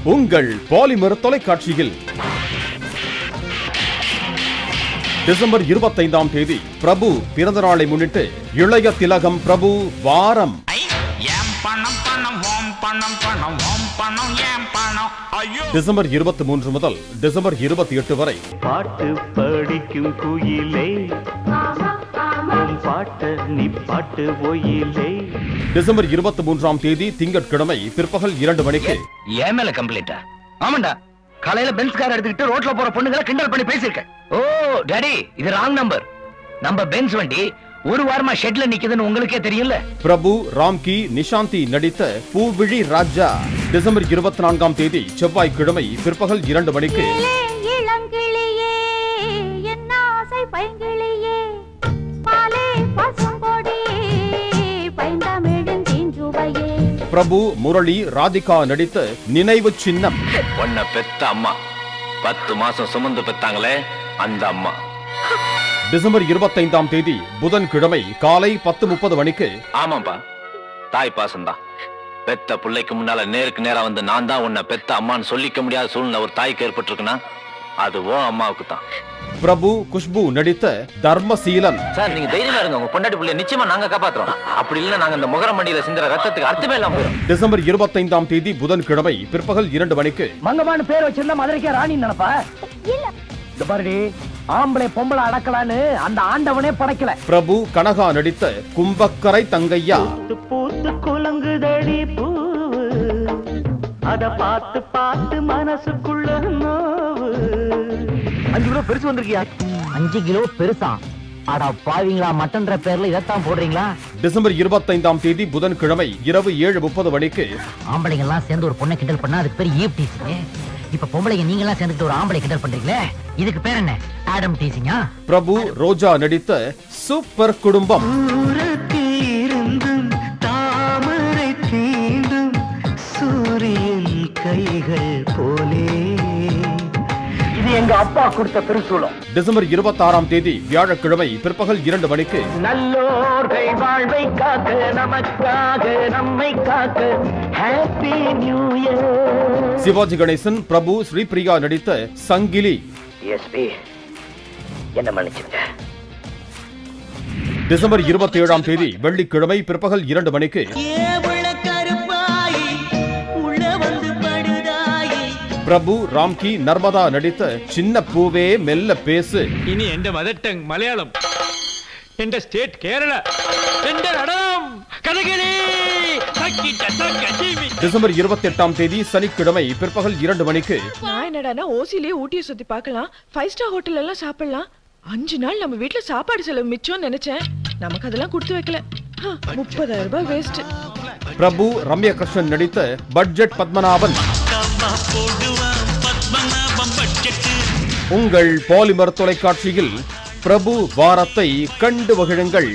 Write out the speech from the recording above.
உங்கள் பாலிமர் தொலைக்காட்சியில் டிசம்பர் 25ஆம் தேதி பிரபு பிறந்த நாளை முன்னிட்டு இளைய திலகம் பிரபு வாரம் டிசம்பர் 23 முதல் டிசம்பர் 28 வரை பாட்டு படிக்கும் குயிலே பாட்டு நீ பாட்டு ஒயிலே. டிசம்பர் 23ஆம் தேதி திங்கட்கிழமை பிற்பகல் 2 மணிக்கு ஏன் மேல கம்ப்ளைண்டா? ஆமாண்டா, காலையில பென்ஸ் கார் எடுத்துக்கிட்டு ரோட்ல போற பொண்ணுங்களை கிண்டல் பண்ணி பேசியிருக்கேன். ஓ டாடி, இது ராங் நம்பர். நம்ம பென்ஸ் வண்டி ஒரு வாரமா ஷெட்ல நிக்குதுன்னு உங்களுக்கே தெரியல. பிரபு, ராம்கி, நிஷாந்தி நடித்த பூவிழி ராஜா டிசம்பர் 24ஆம் தேதி செவ்வாய்க்கிழமை பிற்பகல் 2 மணிக்கு பிரபு, முரளி, ராதிகா நடித்த நினைவு சின்னம். உன்னை பெத்த அம்மா 10 மாசம் சுமந்து பெத்தாங்களே அந்த அம்மா. டிசம்பர் 25ஆம் தேதி புதன்கிழமை காலை 10:30 மணிக்கு. ஆமாப்பா, தாய் பாசம்தான். பெத்த பிள்ளைக்கு முன்னால நேருக்கு நேரா வந்து நான் தான் உன்னை பெத்த அம்மான்னு சொல்லிக்க முடியாத சூழ்நிலை ஒரு தாய்க்கு ஏற்பட்டிருக்குன்னா அதுவோ அம்மாவுக்கு தான். பிரபு, குஷ்பு நடித்த தர்மசீலன். சார், நீங்க தைரியமா இருங்க, உங்க பொண்டாட்டி பிள்ளை நிச்சயமா நாங்க காப்பாத்துறோம். அப்படி இல்லைன்னா நாங்க இந்த முகர மண்டியில சிந்துற ரத்தத்துக்கு அர்த்தமே இல்லாம போயிடும். டிசம்பர் 25ஆம் தேதி புதன்கிழமை பிற்பகல் 2 மணிக்கு. மங்கமான பேர் வச்சிருந்தா மதுரைக்கே ராணி நினைப்பா? இந்த பாருடி, ஆம்பளை பொம்பளை அடக்கலான்னு அந்த ஆண்டவனே படைக்கல. பிரபு, கனகா நடித்த கும்பக்கரை தங்கையா. பூத்து குலங்குதடி பூவு, அத பார்த்து பார்த்து மனசுக்குள்ள நோவு. 5 கிலோ பெருசு வந்திருக்கியா? 5 கிலோ பெருசா? அடா பாவீங்களா, மட்டன்ற பேர்ல இதத்தான் போடுறீங்களா? டிசம்பர் 25ஆம் தேதி புதன்கிழமை இரவு 7:30 மணிக்கு. ஆம்பளைங்க எல்லாம் சேர்ந்து ஒரு பொண்ணை கிண்டல் பண்ணா அதுக்கு பேர் ஈவ் டீசிங். இப்ப பொம்பளைங்க நீங்க எல்லாம் சேர்ந்துட்டு ஒரு ஆம்பளை கிண்டல் பண்றீங்களே, இதுக்கு பேர் என்ன? ஆடம் டீசிங்கா? பிரபு, ரோஜா நடித்த சூப்பர் குடும்பம். தாமரை தீண்டும் சூரியன் கைகள் போலே. இது எங்க அப்பா கொடுத்த பெருசூலம். டிசம்பர் 26ஆம் தேதி வியாழக்கிழமை பிற்பகல் 2 மணிக்கு. நல்லோர்கள் வாழ்வை காக்க, நமக்காக நம்மை காக்க, happy new year. Sivaji Ganesan, Prabhu, Sripriya நடித்த சங்கிலி. எஸ்பி, என்ன மன்னிச்சுங்க. டிசம்பர் 27ஆம் தேதி வெள்ளிக்கிழமை பிற்பகல் 2 மணிக்கு. பிரபு, ராம்கி, நர்மதா நடித்த சின்ன பூவே மெல்ல பேசு. ഇനി എന്റെ മദർ ടങ് മലയാളം, എന്റെ സ്റ്റേറ്റ് കേരള, എന്റെ നടനം കഥകളി. டிசம்பர் 28ஆம் தேதி சனிக்கிழமை பிற்பகல் 2 மணிக்கு. நான் என்னடானா ஓசிலே ஊட்டியை சுத்தி பார்க்கலாம், 5 ஸ்டார் ஹோட்டல் எல்லாம் சாப்பிடலாம், 5 நாள் நம்ம வீட்டுல சாப்பாடு செலவு மிச்சம் நினைச்சேன். நமக்கு அதெல்லாம் கொடுத்து வைக்கல. 30,000 ரூபாய் வேஸ்ட். பிரபு, ரம்யா கிருஷ்ணன் நடித்த பட்ஜெட் பத்மநாபன். உங்கள் பாலிமர் தொலைக்காட்சியில் பிரபு வாரத்தை கண்டு மகிழுங்கள்.